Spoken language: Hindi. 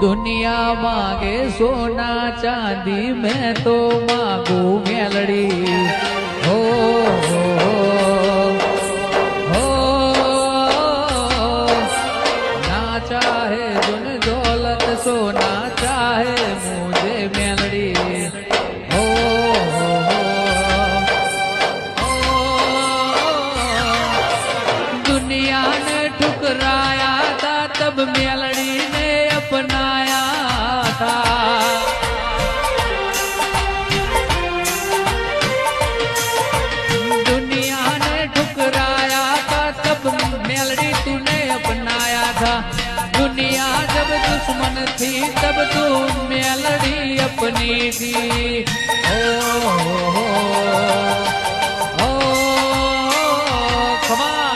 दुनिया मांगे सोना चांदी मैं तो मांगू मेलड़ी हो ना चाहे दुन दौलत सोना चाहे मुझे मेलड़ी हो दुनिया ने ठुकराया था तब मेलड़ी ने अपनाया था दुनिया ने ठुकराया था तब मेलड़ी तूने अपनाया था दुनिया जब दुश्मन थी तब तू मेलड़ी अपनी थी ओ खमा